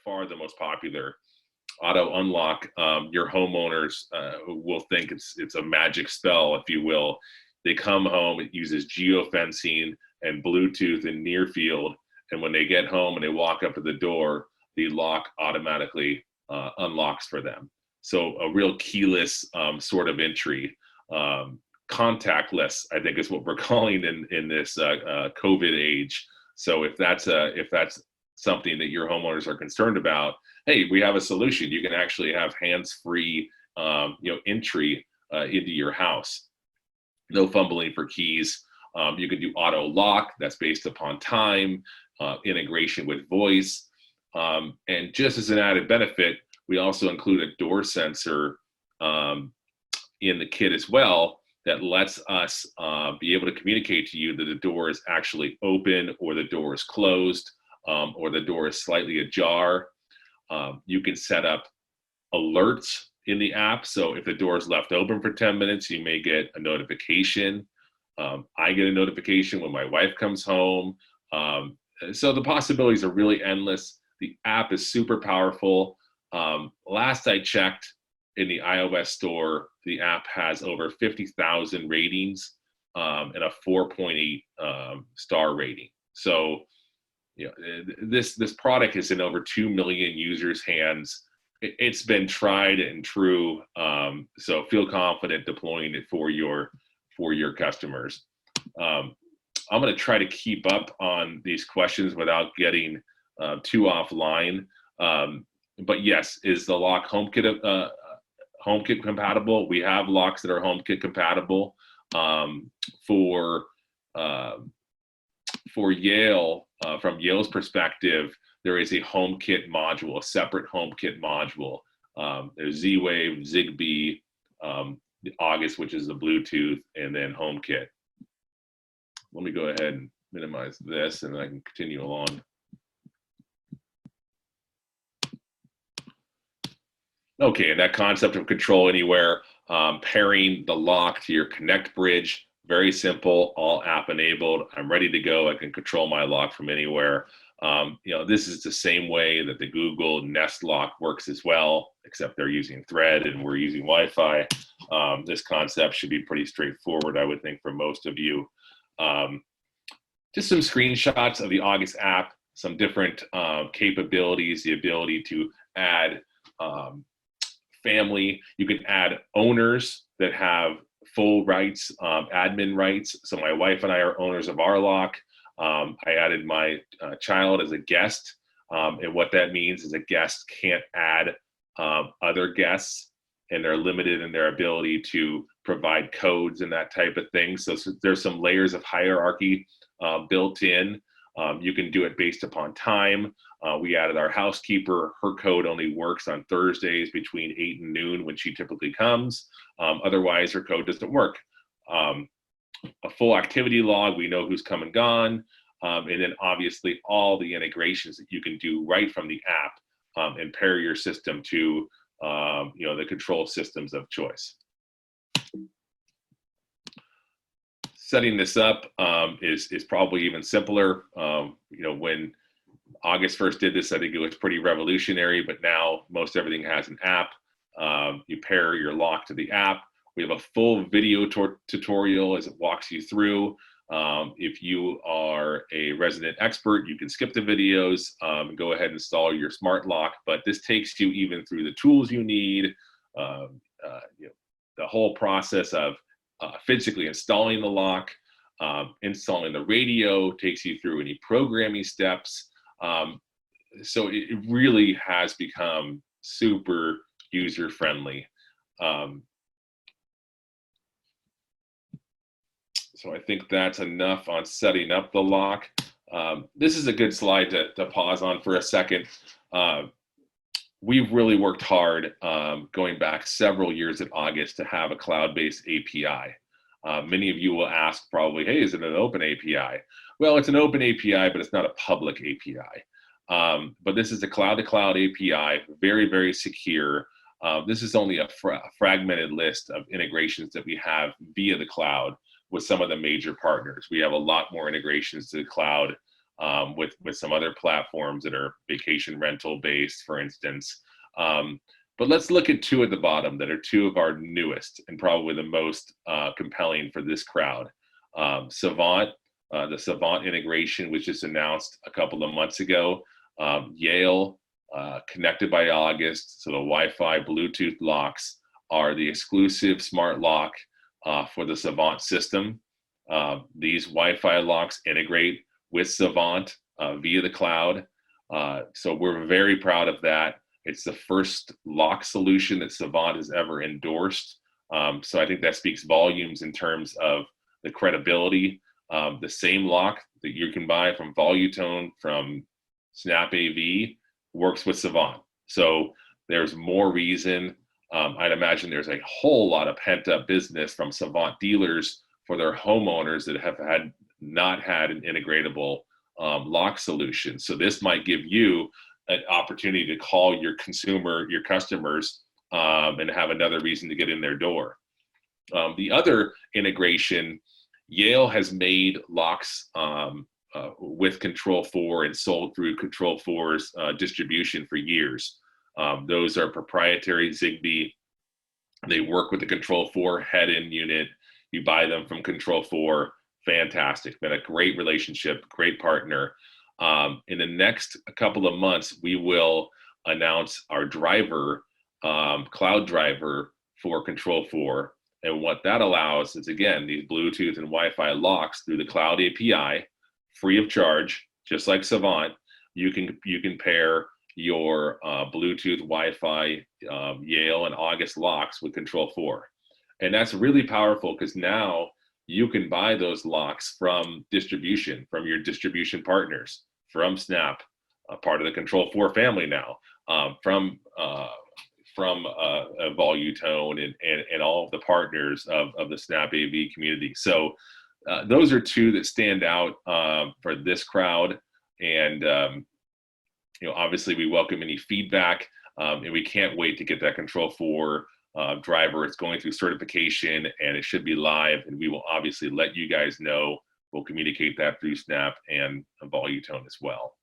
far the most popular. Auto unlock, your homeowners will think it's a magic spell, if you will. They come home, it uses geofencing and Bluetooth and near field, and when they get home and they walk up to the door, the lock automatically unlocks for them. So a real keyless sort of entry. Contactless, I think, is what we're calling in this COVID age. So if that's something that your homeowners are concerned about, hey, we have a solution. You can actually have hands-free, entry into your house. No fumbling for keys. You can do auto lock. That's based upon time, integration with voice, and just as an added benefit, we also include a door sensor in the kit as well that lets us be able to communicate to you that the door is actually open, or the door is closed, or the door is slightly ajar. You can set up alerts in the app. So if the door is left open for 10 minutes, you may get a notification. I get a notification when my wife comes home. So the possibilities are really endless. The app is super powerful. Last I checked, in the iOS store, the app has over 50,000 ratings and a 4.8 star rating. So, this product is in over 2 million users' hands. It's been tried and true. So feel confident deploying it for your customers. I'm going to try to keep up on these questions without getting too offline. But yes, is the lock HomeKit compatible? We have locks that are HomeKit compatible. For Yale, from Yale's perspective, there is a HomeKit module, a separate HomeKit module. There's Z-Wave, Zigbee, the August, which is the Bluetooth, and then HomeKit. Let me go ahead and minimize this, and I can continue along. Okay, and that concept of control anywhere, pairing the lock to your Connect bridge, very simple, all app enabled. I'm ready to go. I can control my lock from anywhere. This is the same way that the Google Nest lock works as well, except they're using Thread and we're using Wi-Fi. This concept should be pretty straightforward, I would think, for most of you. Just some screenshots of the August app, some different capabilities, the ability to add family. You can add owners that have full rights, admin rights. So my wife and I are owners of our lock. I added my child as a guest. And what that means is a guest can't add other guests, and they're limited in their ability to provide codes and that type of thing. So there's some layers of hierarchy built in. You can do it based upon time. We added our housekeeper. Her code only works on Thursdays between 8 and noon when she typically comes. Otherwise, her code doesn't work. A full activity log, we know who's come and gone. And then obviously all the integrations that you can do right from the app and pair your system to the control systems of choice. Setting this up is probably even simpler. When August first did this, I think it was pretty revolutionary, but now most everything has an app. You pair your lock to the app. We have a full video tutorial as it walks you through. If you are a resident expert, you can skip the videos and go ahead and install your smart lock, but this takes you even through the tools you need, the whole process of physically installing the lock, installing the radio, takes you through any programming steps. So it really has become super user-friendly. So I think that's enough on setting up the lock. This is a good slide to pause on for a second. We've really worked hard going back several years at August to have a cloud-based API. Many of you will ask probably, hey, is it an open API? Well, it's an open API, but it's not a public API. But this is a cloud-to-cloud API, very, very secure. This is only a fragmented list of integrations that we have via the cloud with some of the major partners. We have a lot more integrations to the cloud with some other platforms that are vacation rental based, for instance. But let's look at two at the bottom that are two of our newest and probably the most compelling for this crowd. Savant, the Savant integration was just announced a couple of months ago. Yale, connected by August, so the Wi-Fi Bluetooth locks are the exclusive smart lock for the Savant system. These Wi-Fi locks integrate with Savant via the cloud. So we're very proud of that. It's the first lock solution that Savant has ever endorsed. So I think that speaks volumes in terms of the credibility. The same lock that you can buy from Volutone, from Snap AV, works with Savant. So there's more reason. I'd imagine there's a whole lot of pent up business from Savant dealers for their homeowners that have not had an integratable lock solution. So this might give you an opportunity to call your customers, and have another reason to get in their door. The other integration, Yale has made locks with Control4 and sold through Control4's distribution for years. Those are proprietary Zigbee. They work with the Control4 head-in unit. You buy them from Control4. Fantastic. Been a great relationship, great partner. In the next couple of months, we will announce our driver, cloud driver for Control4. And what that allows is, again, these Bluetooth and Wi-Fi locks through the cloud API, free of charge, just like Savant. You can pair your Bluetooth, Wi-Fi, Yale and August locks with Control4. And that's really powerful because now you can buy those locks from distribution, from your distribution partners, from Snap, part of the Control4 family now, from Volutone and all of the partners of the Snap AV community. So those are two that stand out for this crowd. And obviously we welcome any feedback, and we can't wait to get that Control4 driver. It's going through certification and it should be live, and we will obviously let you guys know. We'll communicate that through Snap and Volutone as well.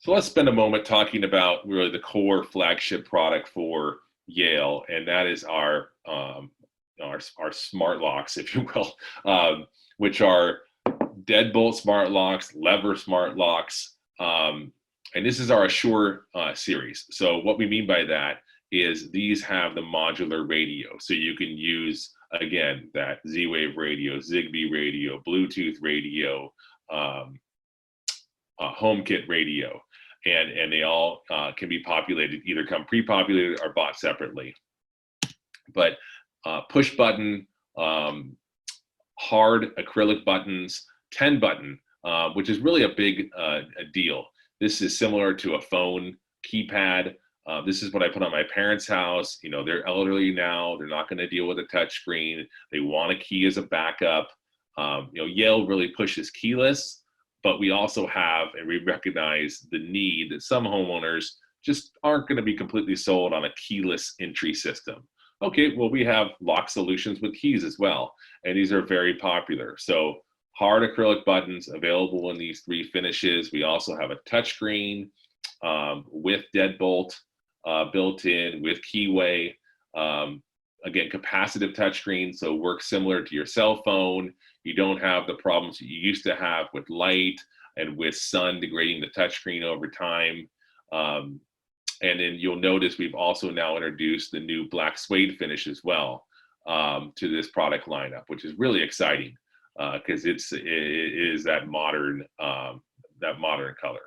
So let's spend a moment talking about really the core flagship product for Yale, and that is our smart locks, if you will, which are deadbolt smart locks, lever smart locks, and this is our Assure series. So what we mean by that is these have the modular radio, so you can use, again, that Z-Wave radio, Zigbee radio, Bluetooth radio, HomeKit radio. And they all can be populated, either come pre-populated or bought separately. But push button, hard acrylic buttons, 10 button, which is really a big deal. This is similar to a phone keypad. This is what I put on my parents' house. They're elderly now. They're not going to deal with a touch screen. They want a key as a backup. Yale really pushes keyless. But we also have, and we recognize the need that some homeowners just aren't going to be completely sold on a keyless entry system. Okay, well, we have lock solutions with keys as well, and these are very popular. So hard acrylic buttons available in these three finishes. We also have a touchscreen with deadbolt built in, with keyway. Again, capacitive touchscreen, so works similar to your cell phone. You don't have the problems that you used to have with light and with sun degrading the touchscreen over time. And then you'll notice we've also now introduced the new black suede finish as well to this product lineup, which is really exciting because it is that modern color.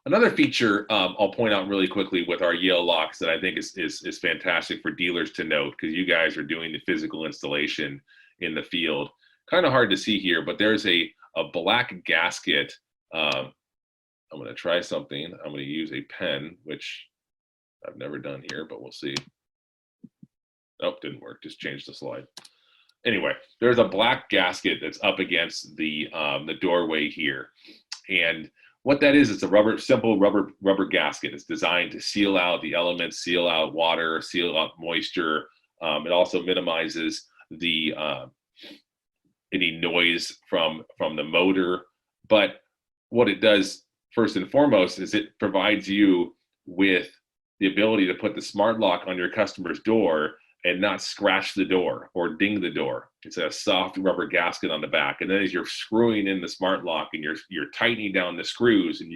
Another feature I'll point out really quickly with our Yale locks that I think is fantastic for dealers to note, because you guys are doing the physical installation in the field. Kind of hard to see here, but there's a black gasket. I'm going to try something. I'm going to use a pen, which I've never done here, but we'll see. Oh, didn't work. Just changed the slide. Anyway, there's a black gasket that's up against the doorway here, and what that is, it's a simple rubber gasket. It's designed to seal out the elements, seal out water, seal out moisture, It also minimizes the any noise from the motor. But what it does first and foremost is it provides you with the ability to put the smart lock on your customer's door and not scratch the door or ding the door. It's a soft rubber gasket on the back, and then as you're screwing in the smart lock and you're tightening down the screws, and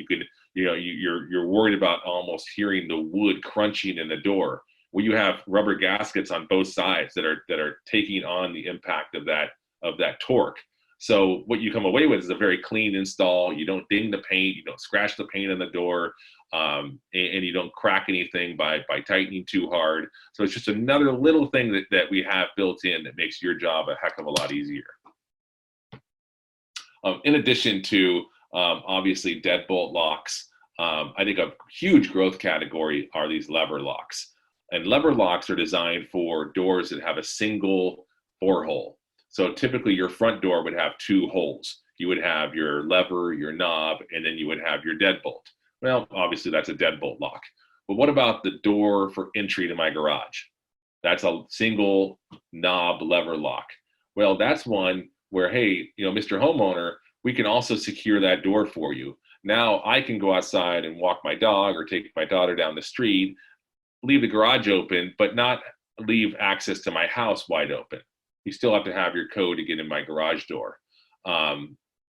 you're worried about almost hearing the wood crunching in the door. Well, you have rubber gaskets on both sides that are taking on the impact of that torque. So what you come away with is a very clean install. You don't ding the paint, you don't scratch the paint on the door, and you don't crack anything by tightening too hard. So it's just another little thing that we have built in that makes your job a heck of a lot easier. In addition to obviously deadbolt locks, I think a huge growth category are these lever locks. And lever locks are designed for doors that have a single bore hole. So typically your front door would have two holes. You would have your lever, your knob, and then you would have your deadbolt. Well, obviously that's a deadbolt lock. But what about the door for entry to my garage? That's a single knob lever lock. Well, that's one where, hey, Mr. Homeowner, we can also secure that door for you. Now I can go outside and walk my dog or take my daughter down the street, leave the garage open, but not leave access to my house wide open. You still have to have your code to get in my garage door.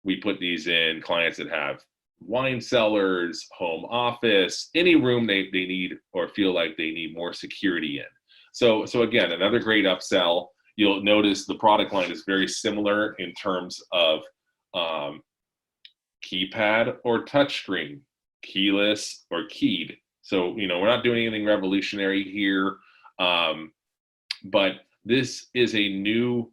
We put these in clients that have wine cellars, home office, any room they need or feel like they need more security in. So again, another great upsell. You'll notice the product line is very similar in terms of keypad or touchscreen, keyless or keyed. So, we're not doing anything revolutionary here, but this is a new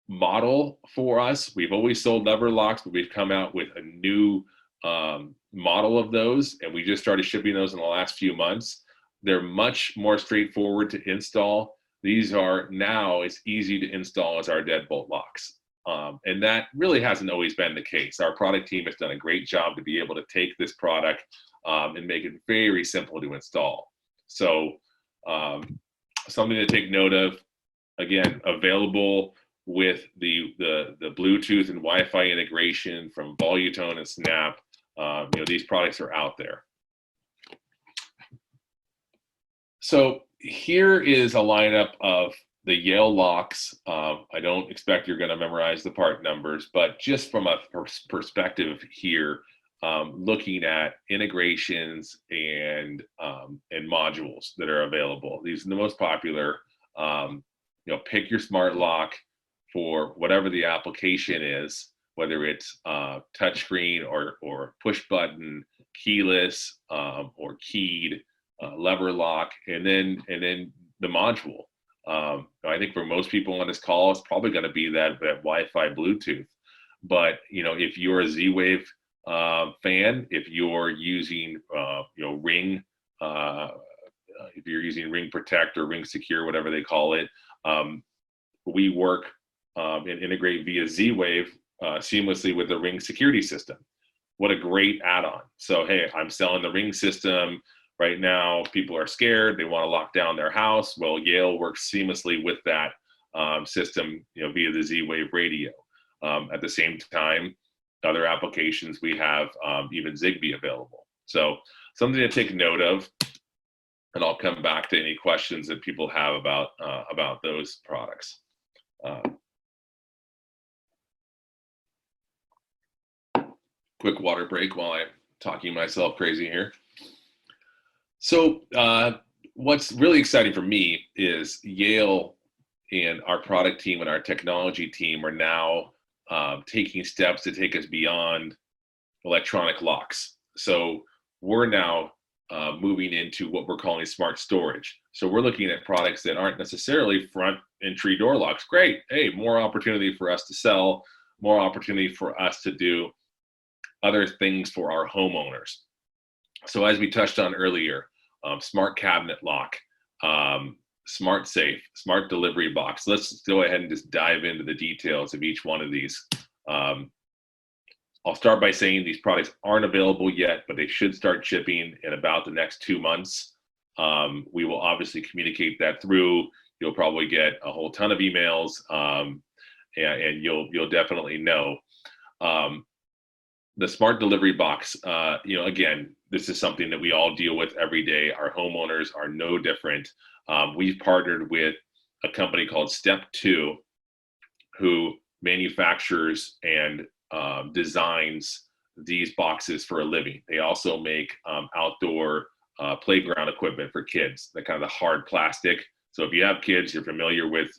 model for us. We've always sold lever locks, but we've come out with a new model of those, and we just started shipping those in the last few months. They're much more straightforward to install. These are now as easy to install as our deadbolt locks. And that really hasn't always been the case. Our product team has done a great job to be able to take this product and make it very simple to install. So something to take note of, again, available with the Bluetooth and Wi-Fi integration from Volutone and Snap. These products are out there. So here is a lineup of the Yale locks. I don't expect you're going to memorize the part numbers, but just from a perspective here, looking at integrations and modules that are available. These are the most popular. Pick your smart lock for whatever the application is, whether it's touchscreen or push button, keyless or keyed, lever lock, and then the module. I think for most people on this call, it's probably going to be that Wi-Fi Bluetooth. But if you're a Z-Wave fan, if you're using Ring, if you're using Ring Protect or Ring Secure, whatever they call it, we work and integrate via Z-Wave seamlessly with the Ring security system. What a great add-on. So hey, I'm selling the Ring system. Right now, people are scared. They want to lock down their house. Well, Yale works seamlessly with that system, via the Z-Wave radio. At the same time, other applications, we have even Zigbee available. So something to take note of, and I'll come back to any questions that people have about those products. Quick water break while I'm talking myself crazy here. So what's really exciting for me is Yale and our product team and our technology team are now taking steps to take us beyond electronic locks. So we're now moving into what we're calling smart storage. So we're looking at products that aren't necessarily front entry door locks. Great, hey, more opportunity for us to sell, more opportunity for us to do other things for our homeowners. So as we touched on earlier, smart cabinet lock, smart safe, smart delivery box. Let's go ahead and just dive into the details of each one of these. I'll start by saying these products aren't available yet, but they should start shipping in about the next 2 months. We will obviously communicate that through you'll probably get a whole ton of emails, and you'll definitely know. The smart delivery box, again, this is something that we all deal with every day. Our homeowners are no different. We've partnered with a company called Step 2, who manufactures and designs these boxes for a living. They also make outdoor playground equipment for kids, the kind of the hard plastic. So if you have kids, you're familiar with,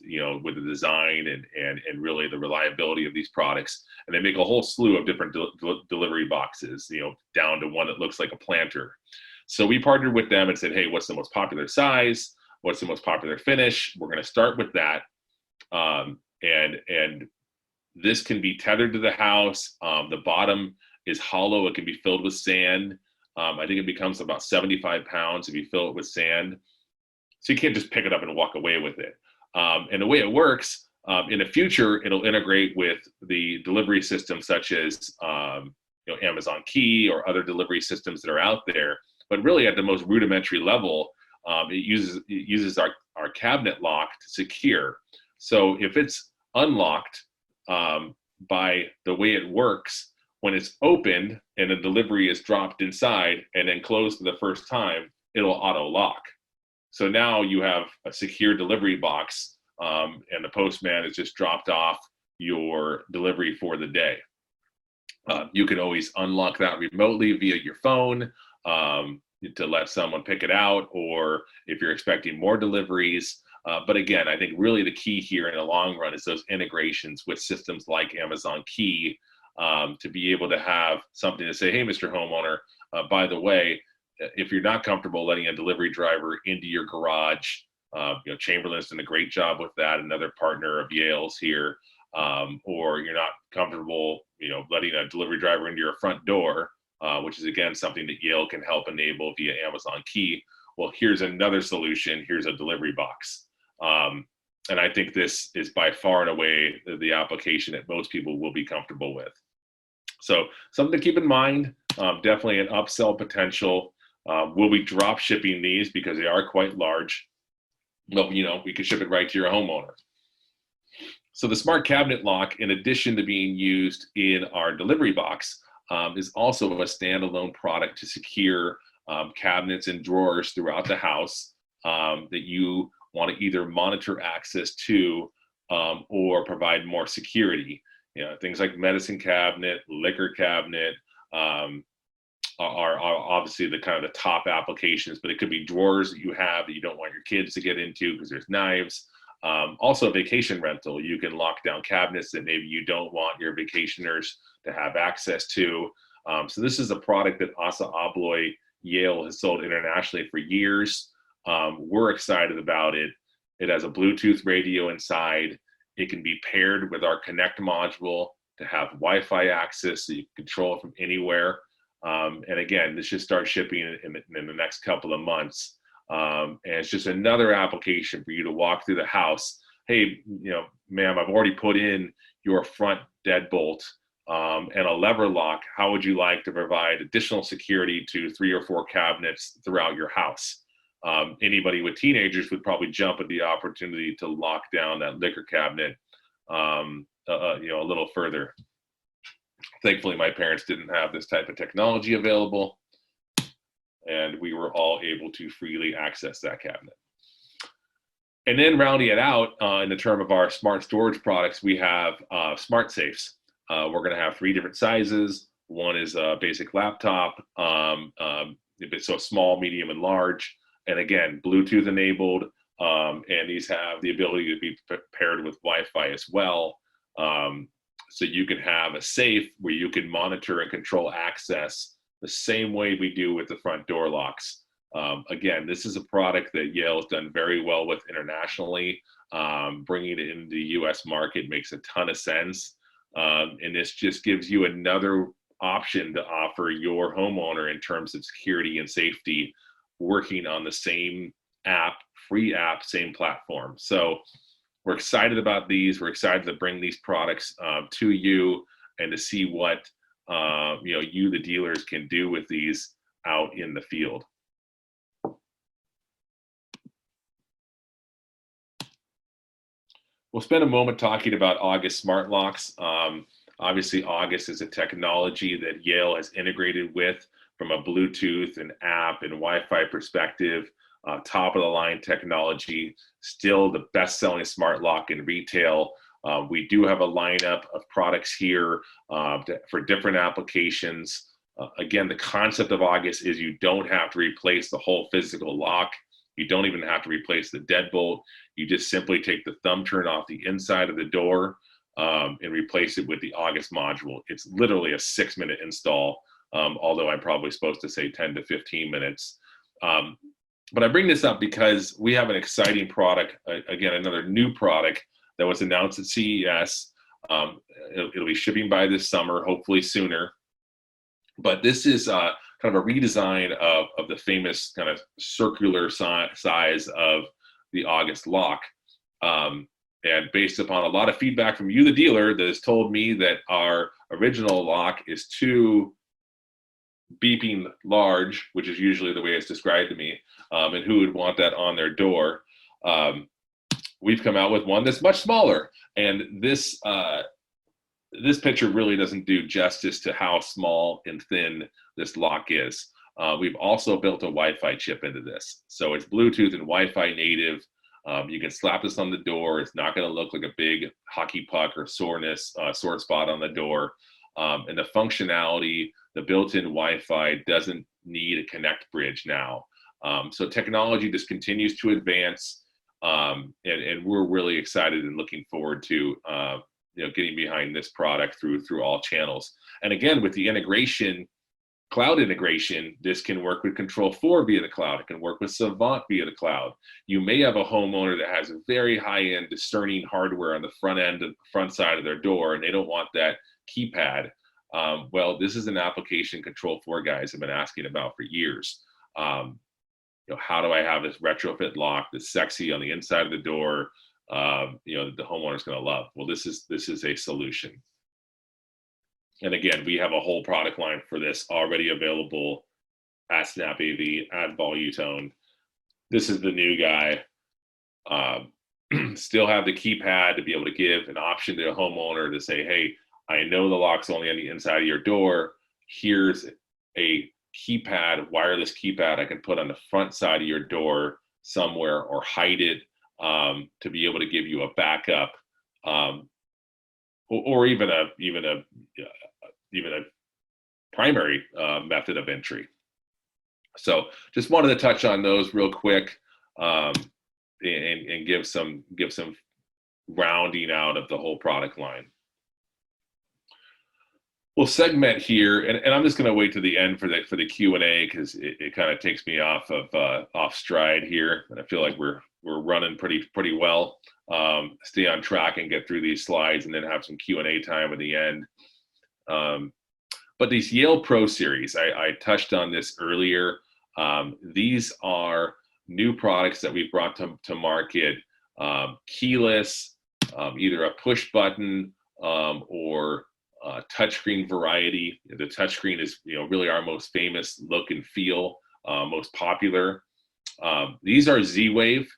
with the design and really the reliability of these products. And they make a whole slew of different delivery boxes, down to one that looks like a planter. So we partnered with them and said, hey, what's the most popular size? What's the most popular finish? We're going to start with that. And this can be tethered to the house. The bottom is hollow. It can be filled with sand. I think it becomes about 75 pounds if you fill it with sand. So you can't just pick it up and walk away with it. And the way it works, in the future, it'll integrate with the delivery systems such as Amazon Key or other delivery systems that are out there. But really at the most rudimentary level, it uses our cabinet lock to secure. So if it's unlocked, by the way it works, when it's opened and the delivery is dropped inside and then closed for the first time, it'll auto lock. So now you have a secure delivery box, and the postman has just dropped off your delivery for the day. You can always unlock that remotely via your phone to let someone pick it out, or if you're expecting more deliveries. But again, I think really the key here in the long run is those integrations with systems like Amazon Key, to be able to have something to say, hey, Mr. Homeowner, by the way, if you're not comfortable letting a delivery driver into your garage, Chamberlain's done a great job with that, another partner of Yale's here, or you're not comfortable, letting a delivery driver into your front door, which is again something that Yale can help enable via Amazon Key. Well, here's another solution. Here's a delivery box. And I think this is by far and away the application that most people will be comfortable with. So something to keep in mind, definitely an upsell potential. We'll be drop shipping these because they are quite large, but we can ship it right to your homeowner. So the smart cabinet lock, in addition to being used in our delivery box, is also a standalone product to secure cabinets and drawers throughout the house that you want to either monitor access to or provide more security. Things like medicine cabinet, liquor cabinet are obviously the kind of the top applications, but it could be drawers that you have that you don't want your kids to get into because there's knives. Also vacation rental, you can lock down cabinets that maybe you don't want your vacationers to have access to. So this is a product that Assa Abloy Yale has sold internationally for years. We're excited about it. It has a Bluetooth radio inside. It can be paired with our Connect module to have Wi-Fi access so you can control it from anywhere. And again, this should start shipping in the next couple of months. And it's just another application for you to walk through the house. Hey, ma'am, I've already put in your front deadbolt and a lever lock. How would you like to provide additional security to 3 or 4 cabinets throughout your house? Anybody with teenagers would probably jump at the opportunity to lock down that liquor cabinet, a little further. Thankfully, my parents didn't have this type of technology available, and we were all able to freely access that cabinet. And then rounding it out, in the term of our smart storage products, we have smart safes. We're going to have 3 different sizes. One is a basic laptop, so small, medium, and large. And again, Bluetooth enabled, and these have the ability to be paired with Wi-Fi as well. So you can have a safe where you can monitor and control access the same way we do with the front door locks. Again, this is a product that Yale has done very well with internationally. Bringing it into the US market makes a ton of sense. And this just gives you another option to offer your homeowner in terms of security and safety, working on the same app, free app, same platform. So we're excited about these. We're excited to bring these products to you and to see what you, the dealers, can do with these out in the field. We'll spend a moment talking about August smart locks. Obviously, August is a technology that Yale has integrated with from a Bluetooth and app and Wi-Fi perspective. Top of the line technology, still the best-selling smart lock in retail. We do have a lineup of products here for different applications. Again, the concept of August is you don't have to replace the whole physical lock. You don't even have to replace the deadbolt. You just simply take the thumb turn off the inside of the door and replace it with the August module. It's literally a 6-minute install, although I'm probably supposed to say 10 to 15 minutes. But I bring this up because we have an exciting product, again, another new product that was announced at CES. It'll be shipping by this summer, hopefully sooner. But this is kind of a redesign of the famous kind of circular size of the August lock. And based upon a lot of feedback from you, the dealer, that has told me that our original lock is too beeping large, which is usually the way it's described to me, and who would want that on their door. We've come out with one that's much smaller, and this picture really doesn't do justice to how small and thin this lock is. We've also built a Wi-Fi chip into this, so it's Bluetooth and Wi-Fi native. You can slap this on the door. It's not going to look like a big hockey puck or sore spot on the door. And the functionality, the built-in Wi-Fi doesn't need a connect bridge now. So technology just continues to advance, and we're really excited and looking forward to getting behind this product through all channels. And again, with the integration, cloud integration, this can work with Control4 via the cloud. It can work with Savant via the cloud. You may have a homeowner that has a very high-end discerning hardware on the front side of their door, and they don't want that keypad. Well, this is an application Control4 guys have been asking about for years. How do I have this retrofit lock that's sexy on the inside of the door, that the homeowner's going to love? Well, this is a solution. And again, we have a whole product line for this already available at SnapAV, at Volutone. This is the new guy. Still have the keypad to be able to give an option to a homeowner to say, hey, I know the lock's only on the inside of your door. Here's a keypad, wireless keypad I can put on the front side of your door somewhere, or hide it to be able to give you a backup, or even a primary method of entry. So just wanted to touch on those real quick, and give some rounding out of the whole product line. We'll segment here, and I'm just going to wait to the end for the Q&A, because it kind of takes me off stride here, and I feel like we're running pretty well. Stay on track and get through these slides, and then have some Q&A time at the end. But these Yale Pro Series, I touched on this earlier. These are new products that we've brought to market, keyless, either a push button or touchscreen variety. The touchscreen is really our most famous look and feel, most popular. These are Z-Wave.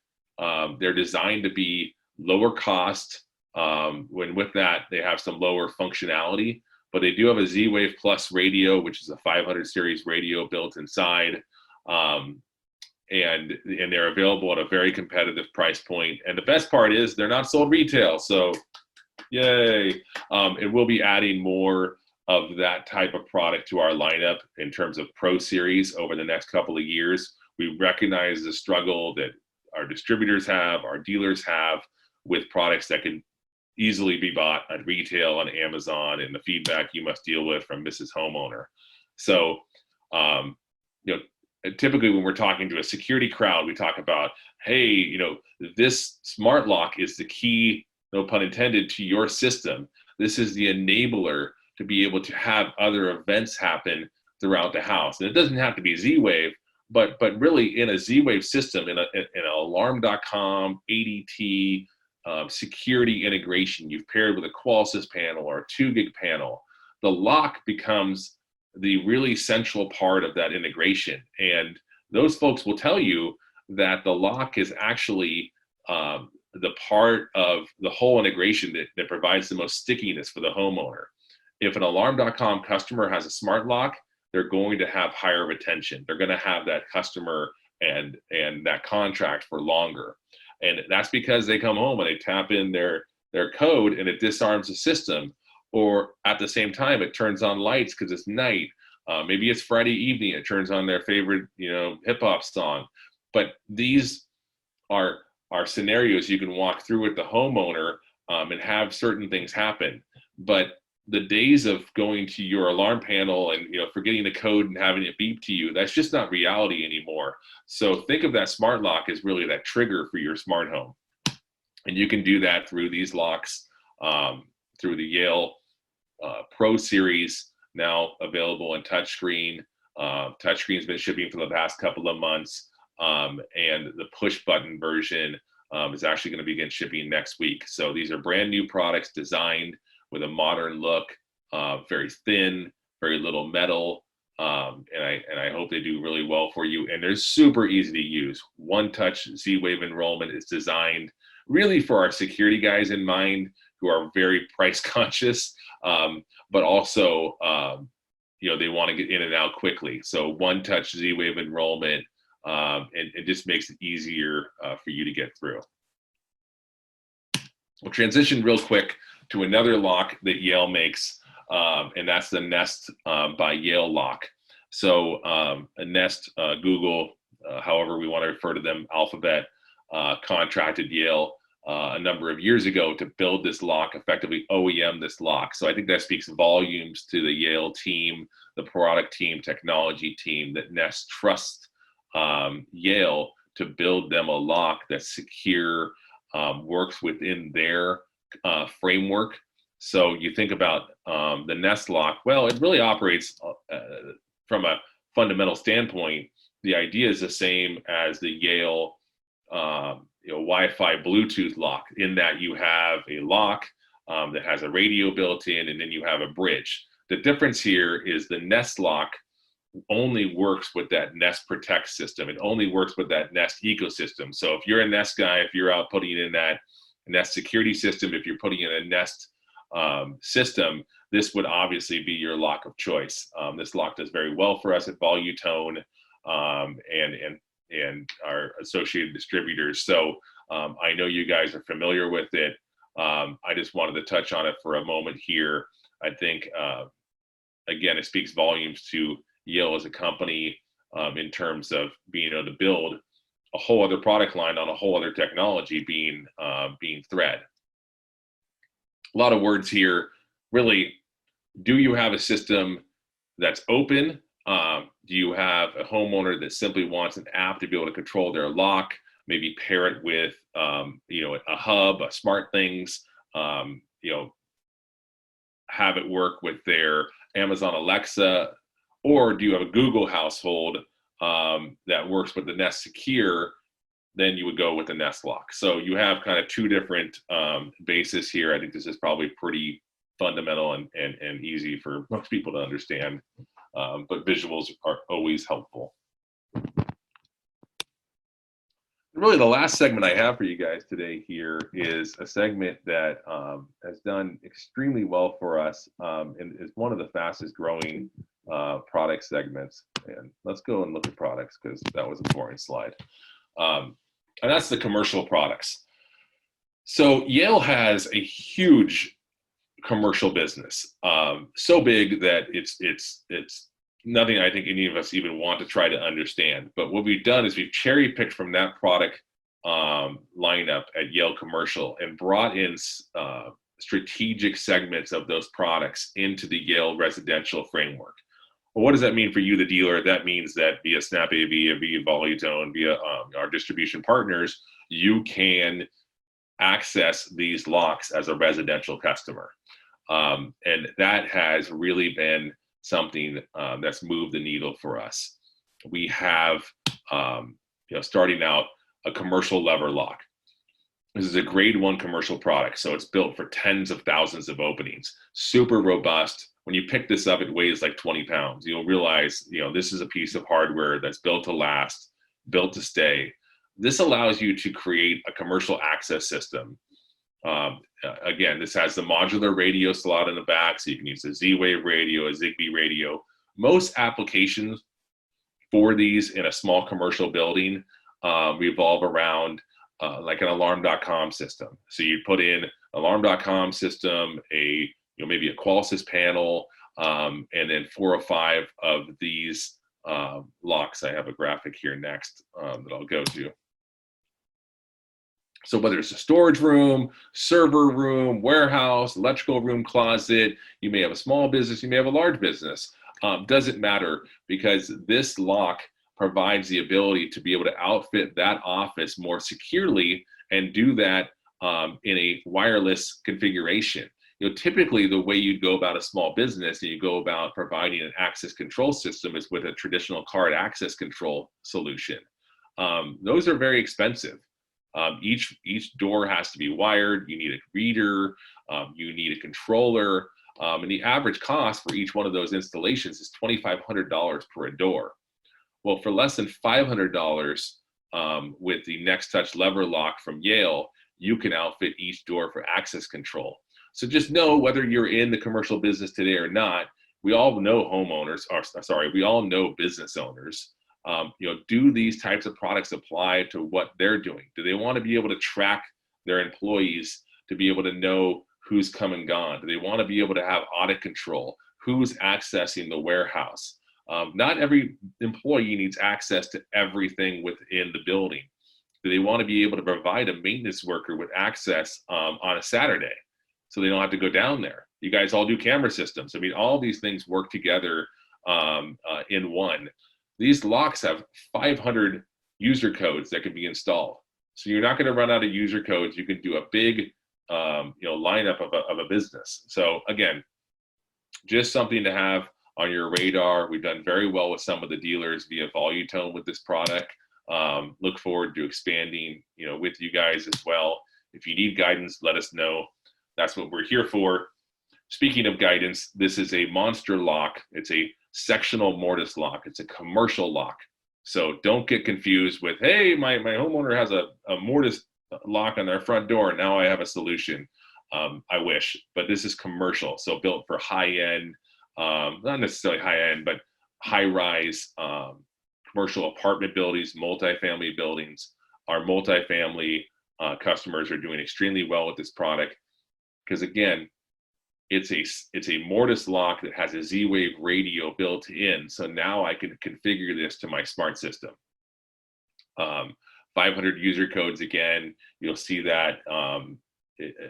They're designed to be lower cost. When with that, they have some lower functionality, but they do have a Z-Wave Plus radio, which is a 500 series radio built inside. And they're available at a very competitive price point. And the best part is they're not sold retail, so yay. And we'll be adding more of that type of product to our lineup in terms of Pro Series over the next couple of years. We recognize the struggle that our distributors have, our dealers have, with products that can easily be bought at retail on Amazon, and the feedback you must deal with from Mrs. Homeowner. So, typically when we're talking to a security crowd, we talk about, hey, this smart lock is the key, no pun intended, to your system. This is the enabler to be able to have other events happen throughout the house. And it doesn't have to be Z-Wave, but really in a Z-Wave system, in an alarm.com, ADT, security integration, you've paired with a Qualsys panel or a 2-gig panel, the lock becomes the really central part of that integration. And those folks will tell you that the lock is actually the part of the whole integration that provides the most stickiness for the homeowner. If an Alarm.com customer has a smart lock, they're going to have higher retention. They're going to have that customer and that contract for longer. And that's because they come home and they tap in their code and it disarms the system. Or at the same time, it turns on lights because it's night. Maybe it's Friday evening, it turns on their favorite, hip hop song. But these are scenarios you can walk through with the homeowner and have certain things happen. But the days of going to your alarm panel and forgetting the code and having it beep to you, that's just not reality anymore. So think of that smart lock as really that trigger for your smart home. And you can do that through these locks, through the Yale Pro Series, now available in touchscreen. Touchscreen's been shipping for the past couple of months. And the push button version is actually going to begin shipping next week. So these are brand new products designed with a modern look, very thin, very little metal, and I hope they do really well for you. And they're super easy to use. One-touch Z-Wave enrollment is designed really for our security guys in mind, who are very price conscious, but also they want to get in and out quickly. So one-touch Z-Wave enrollment, and it just makes it easier for you to get through. We'll transition real quick to another lock that Yale makes, and that's the Nest by Yale lock. So a Nest, Google, however we want to refer to them, Alphabet, contracted Yale a number of years ago to build this lock, effectively OEM this lock. So I think that speaks volumes to the Yale team, the product team, technology team, that Nest trusts Yale to build them a lock that's secure, works within their framework. So you think about the Nest lock, well, it really operates from a fundamental standpoint. The idea is the same as the Yale Wi-Fi Bluetooth lock, in that you have a lock that has a radio built in, and then you have a bridge. The difference here is the Nest lock only works with that Nest Protect system. It only works with that Nest ecosystem. So if you're a Nest guy, if you're out putting in that Nest security system, if you're putting in a Nest system, this would obviously be your lock of choice. This lock does very well for us at Volutone and our associated distributors. So I know you guys are familiar with it. I just wanted to touch on it for a moment here. I think, again, it speaks volumes to Yale as a company in terms of being able to build a whole other product line on a whole other technology, being Thread. A lot of words here. Really, do you have a system that's open? Do you have a homeowner that simply wants an app to be able to control their lock, maybe pair it with a hub, a smart things, have it work with their Amazon Alexa? Or do you have a Google household that works with the Nest Secure? Then you would go with the Nest lock. So you have kind of two different bases here. I think this is probably pretty fundamental and easy for most people to understand, but visuals are always helpful. Really, the last segment I have for you guys today here is a segment that has done extremely well for us and is one of the fastest growing product segments. And let's go and look at products, because that was a boring slide. And that's the commercial products. So Yale has a huge commercial business, so big that it's nothing I think any of us even want to try to understand. But what we've done is we've cherry picked from that product lineup at Yale Commercial and brought in strategic segments of those products into the Yale residential framework. Well, what does that mean for you, the dealer? That means that via SnapAV, via Volutone, via our distribution partners, you can access these locks as a residential customer. And that has really been something that's moved the needle for us. We have, starting out, a commercial lever lock. This is a grade 1 commercial product, so it's built for tens of thousands of openings. Super robust. When you pick this up, it weighs like 20 pounds. You'll realize, this is a piece of hardware that's built to last, built to stay. This allows you to create a commercial access system. Again, this has the modular radio slot in the back, so you can use a Z-Wave radio, a Zigbee radio. Most applications for these in a small commercial building revolve around like an alarm.com system. So you put in alarm.com system, maybe a Qualsys panel, and then 4 or 5 of these locks. I have a graphic here next that I'll go to. So whether it's a storage room, server room, warehouse, electrical room, closet, you may have a small business, you may have a large business. Doesn't matter, because this lock provides the ability to be able to outfit that office more securely and do that in a wireless configuration. Typically the way you'd go about a small business and you go about providing an access control system is with a traditional card access control solution. Those are very expensive. Each door has to be wired. You need a reader, you need a controller, and the average cost for each one of those installations is $2,500 per door. Well, for less than $500 with the Next Touch lever lock from Yale, you can outfit each door for access control. So just know, whether you're in the commercial business today or not, we all know we all know business owners. Do these types of products apply to what they're doing? Do they want to be able to track their employees to be able to know who's come and gone? Do they want to be able to have audit control? Who's accessing the warehouse? Not every employee needs access to everything within the building. Do they want to be able to provide a maintenance worker with access on a Saturday so they don't have to go down there? You guys all do camera systems. I mean, all these things work together in one. These locks have 500 user codes that can be installed. So you're not going to run out of user codes. You can do a big lineup of a business. So again, just something to have on your radar. We've done very well with some of the dealers via Volutone with this product. Look forward to expanding with you guys as well. If you need guidance, let us know. That's what we're here for. Speaking of guidance, this is a monster lock. It's a sectional mortise lock. It's a commercial lock. So don't get confused with, hey, my homeowner has a mortise lock on their front door. Now I have a solution. I wish, but this is commercial. So built for high-end, not necessarily high-end, but high-rise commercial apartment buildings, multifamily buildings. Our multifamily customers are doing extremely well with this product because, again, it's a mortise lock that has a Z-Wave radio built in. So now I can configure this to my smart system. 500 user codes, again, you'll see that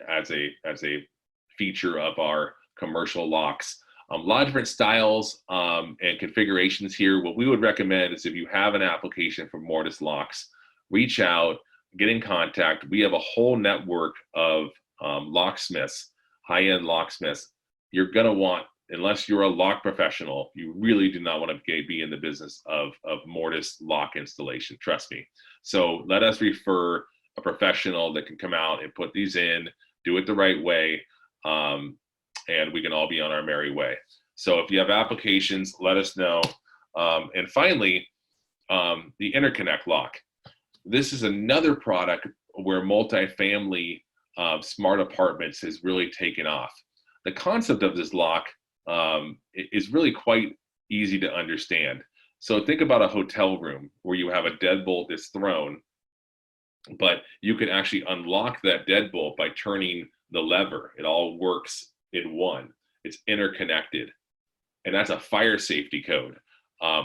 as a feature of our commercial locks. A lot of different styles and configurations here. What we would recommend is, if you have an application for mortise locks, reach out, get in contact. We have a whole network of locksmiths, high-end locksmiths. You're going to want, unless you're a lock professional, you really do not want to be in the business of mortise lock installation. Trust me. So let us refer a professional that can come out and put these in, do it the right way, and we can all be on our merry way. So if you have applications, let us know. And finally, the Interconnect lock. This is another product where multifamily smart apartments has really taken off. The concept of this lock is really quite easy to understand. So think about a hotel room where you have a deadbolt that's thrown, but you can actually unlock that deadbolt by turning the lever. It all works in one. It's interconnected, and that's a fire safety code.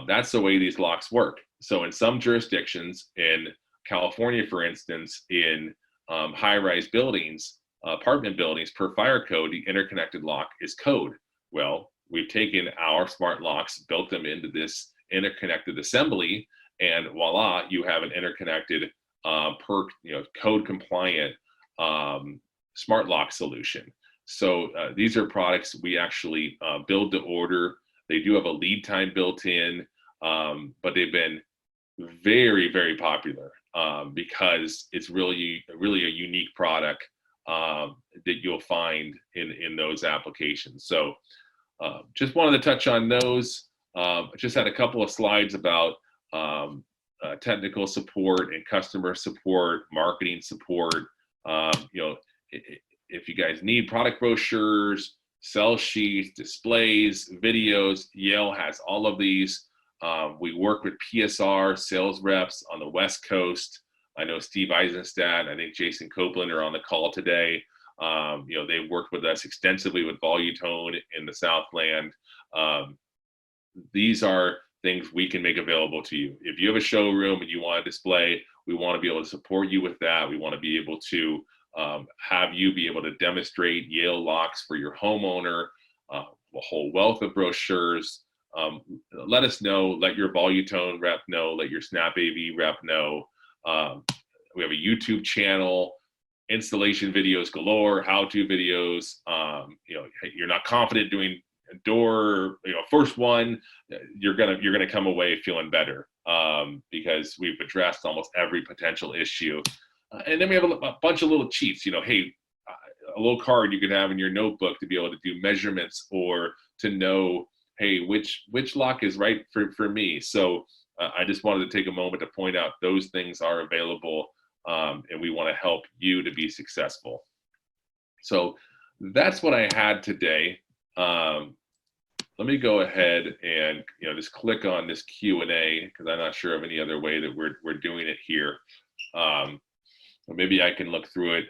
That's the way these locks work. So in some jurisdictions, in California, for instance, in high-rise buildings, apartment buildings, per fire code, the interconnected lock is code. Well, we've taken our smart locks, built them into this interconnected assembly, and voila, you have an interconnected, code compliant smart lock solution. So these are products we actually build to order. They do have a lead time built in, but they've been very, very popular because it's really a unique product that you'll find in those applications. So just wanted to touch on those. Just had a couple of slides about technical support and customer support, marketing support. If you guys need product brochures, sell sheets, displays, videos, Yale has all of these. We work with PSR sales reps on the West Coast. I know Steve Eisenstadt, I think Jason Copeland are on the call today. They've worked with us extensively with Volutone in the Southland. These are things we can make available to you. If you have a showroom and you want a display, we want to be able to support you with that. We want to be able to have you be able to demonstrate Yale locks for your homeowner, a whole wealth of brochures. Let us know, let your Volutone rep know, let your Snap AV rep know. We have a YouTube channel, installation videos galore, how-to videos. You're not confident doing a door, first one, you're gonna come away feeling better because we've addressed almost every potential issue. And then we have a bunch of little cheats. Hey, a little card you can have in your notebook to be able to do measurements or to know, hey, which lock is right for me. So I just wanted to take a moment to point out those things are available, and we want to help you to be successful. So that's what I had today. Let me go ahead and just click on this Q&A because I'm not sure of any other way that we're doing it here. Maybe I can look through it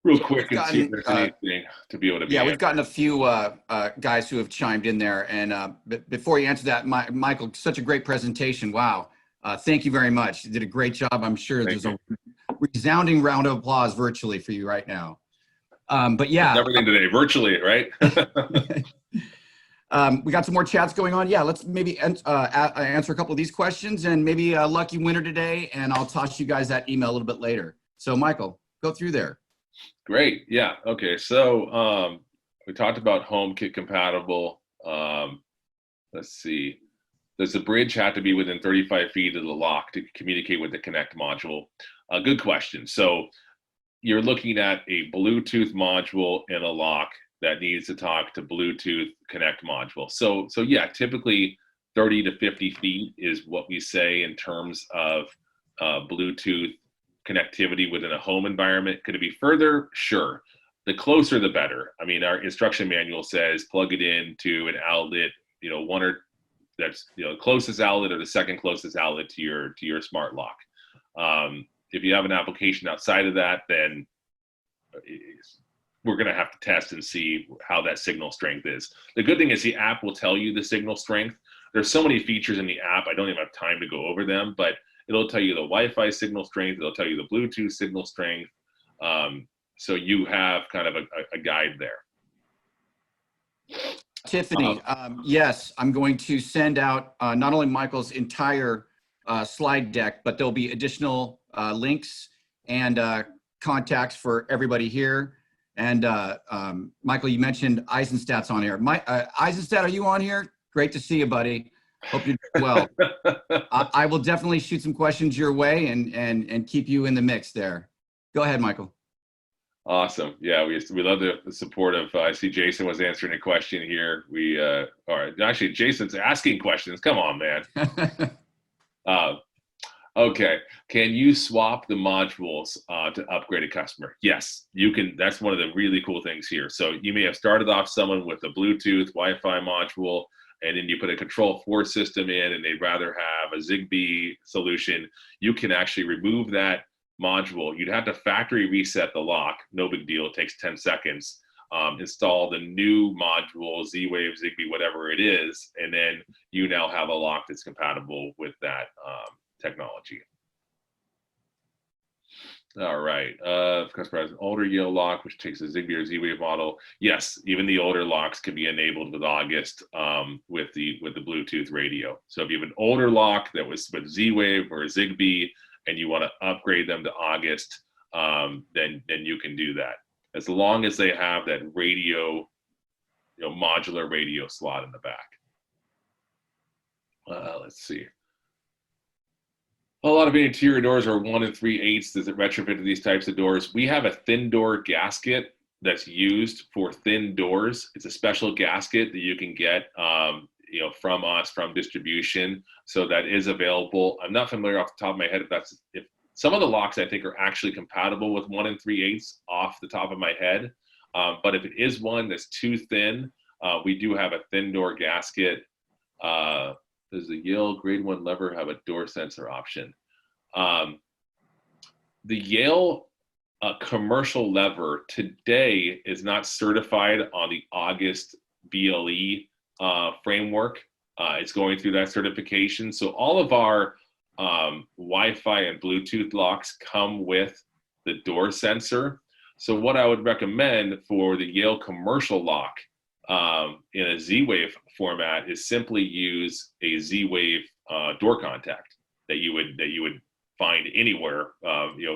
real quick and see if there's anything to be able to. Yeah, we've gotten a few guys who have chimed in there. And before you answer that, Michael, such a great presentation. Wow. Thank you very much. You did a great job. I'm sure there's a resounding round of applause virtually for you right now. But yeah. Everything today, virtually, right? We got some more chats going on. Yeah, let's maybe answer a couple of these questions and maybe a lucky winner today. And I'll toss you guys that email a little bit later. So Michael, go through there. Great. Yeah. Okay. So we talked about HomeKit compatible. Let's see. Does the bridge have to be within 35 feet of the lock to communicate with the Connect module? Good question. So you're looking at a Bluetooth module in a lock that needs to talk to Bluetooth Connect module. So yeah, typically 30 to 50 feet is what we say in terms of Bluetooth connectivity within a home environment. Could it be further? Sure. The closer, the better. I mean, our instruction manual says plug it into an outlet, one or that's closest outlet or the second closest outlet to your smart lock. If you have an application outside of that, then we're going to have to test and see how that signal strength is. The good thing is the app will tell you the signal strength. There's so many features in the app, I don't even have time to go over them, but it'll tell you the Wi-Fi signal strength, it'll tell you the Bluetooth signal strength. So you have kind of a guide there. Tiffany, yes, I'm going to send out not only Michael's entire slide deck, but there'll be additional links and contacts for everybody here. And Michael, you mentioned Eisenstadt's on here. Eisenstadt, are you on here? Great to see you, buddy. Hope you're doing well. I will definitely shoot some questions your way and keep you in the mix there. Go ahead, Michael. Awesome. Yeah, we love the support of. I see Jason was answering a question here. Actually, Jason's asking questions. Come on, man. Okay. Can you swap the modules to upgrade a customer? Yes, you can. That's one of the really cool things here. So you may have started off someone with a Bluetooth Wi-Fi module, and then you put a Control4 system in, and they'd rather have a Zigbee solution. You can actually remove that module. You'd have to factory reset the lock. No big deal. It takes 10 seconds. Install the new module, Z-Wave, Zigbee, whatever it is, and then you now have a lock that's compatible with that technology. All right. Customer has an older Yale lock, which takes a Zigbee or Z-Wave model. Yes, even the older locks can be enabled with August with the Bluetooth radio. So if you have an older lock that was with Z-Wave or Zigbee and you want to upgrade them to August, then you can do that, as long as they have that radio, modular radio slot in the back. Let's see. A lot of interior doors are 1 3/8. Does it retrofit to these types of doors? We have a thin door gasket that's used for thin doors. It's a special gasket that you can get. from us, from distribution. So that is available. I'm not familiar off the top of my head if some of the locks I think are actually compatible with 1 3/8 off the top of my head. But if it is one that's too thin, we do have a thin door gasket. Does the Yale grade 1 lever have a door sensor option? The Yale commercial lever today is not certified on the August BLE framework. It's going through that certification. So all of our Wi-Fi and Bluetooth locks come with the door sensor. So what I would recommend for the Yale commercial lock in a Z-Wave format is simply use a Z-Wave door contact that you would find anywhere,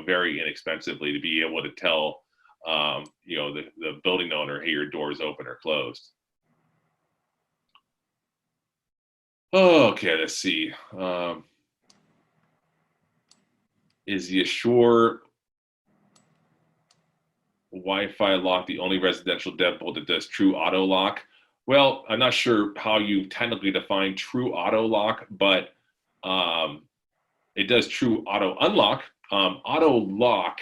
very inexpensively, to be able to tell the building owner, hey, your door is open or closed. Okay, let's see. Is the Assure Wi-Fi lock the only residential deadbolt that does true auto lock? Well, I'm not sure how you technically define true auto lock, but it does true auto unlock. Auto lock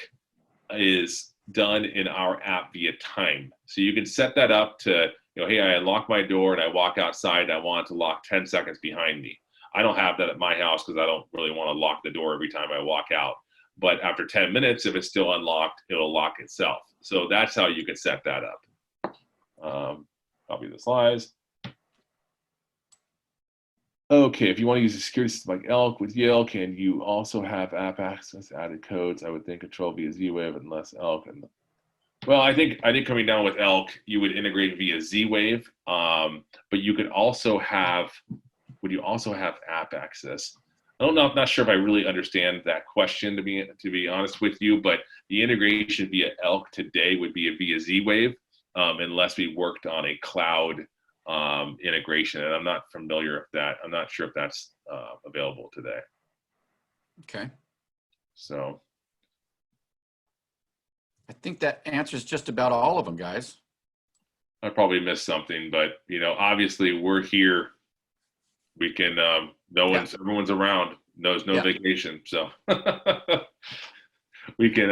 is done in our app via time. So you can set that up to, hey, I unlock my door and I walk outside and I want it to lock 10 seconds behind me. I don't have that at my house because I don't really want to lock the door every time I walk out. But after 10 minutes, if it's still unlocked, it'll lock itself. So that's how you can set that up. Copy the slides. Okay, if you want to use a security system like ELK with Yale, can you also have app access, added codes? I would think control via Z-Wave unless ELK. Well, I think coming down with ELK, you would integrate via Z-Wave, but you could also have, would you also have app access? I don't know, I'm not sure if I really understand that question, to be honest with you, but the integration via ELK today would be via Z-Wave, unless we worked on a cloud integration, and I'm not familiar with that. I'm not sure if that's available today. Okay. So I think that answers just about all of them, guys. I probably missed something, but obviously we're here. We can. Everyone's around. No vacation, so we can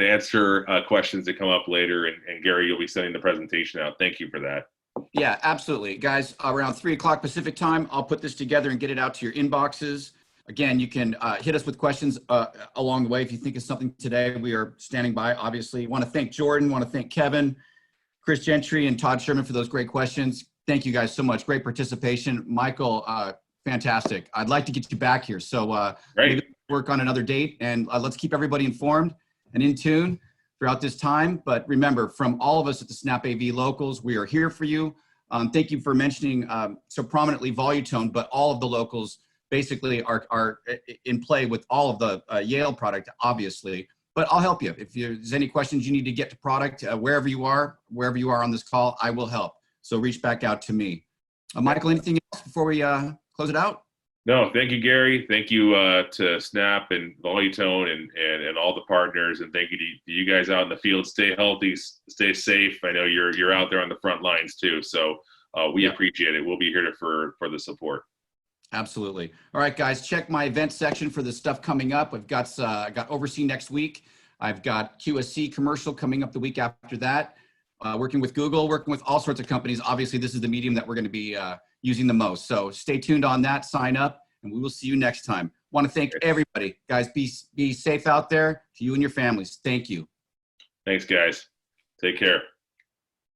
answer questions that come up later. And Gary, you'll be sending the presentation out. Thank you for that. Yeah, absolutely. Guys, around 3 o'clock Pacific time, I'll put this together and get it out to your inboxes. Again, you can hit us with questions along the way. If you think of something today, we are standing by, obviously. Want to thank Jordan, want to thank Kevin, Chris Gentry, and Todd Sherman for those great questions. Thank you guys so much. Great participation. Michael, fantastic. I'd like to get you back here. So maybe work on another date, and let's keep everybody informed and in tune throughout this time. But remember, from all of us at the Snap AV Locals, we are here for you. Thank you for mentioning so prominently Volutone, but all of the locals basically are in play with all of the Yale product, obviously. But I'll help you. If there's any questions you need to get to product, wherever you are on this call, I will help. So reach back out to me. Michael, anything else before we close it out? No, thank you, Gary. Thank you to Snap and Volutone and all the partners, and thank you to you guys out in the field. Stay healthy, stay safe. I know you're out there on the front lines too, so we appreciate it. We'll be here for the support. Absolutely. All right, guys, check my event section for the stuff coming up. I've got Oversee next week. I've got QSC commercial coming up the week after that. Working with Google, working with all sorts of companies. Obviously, this is the medium that we're going to be using the most. So stay tuned on that, sign up, and we will see you next time. Want to thank everybody. Guys, be safe out there, to you and your families. Thank you. Thanks, guys. Take care.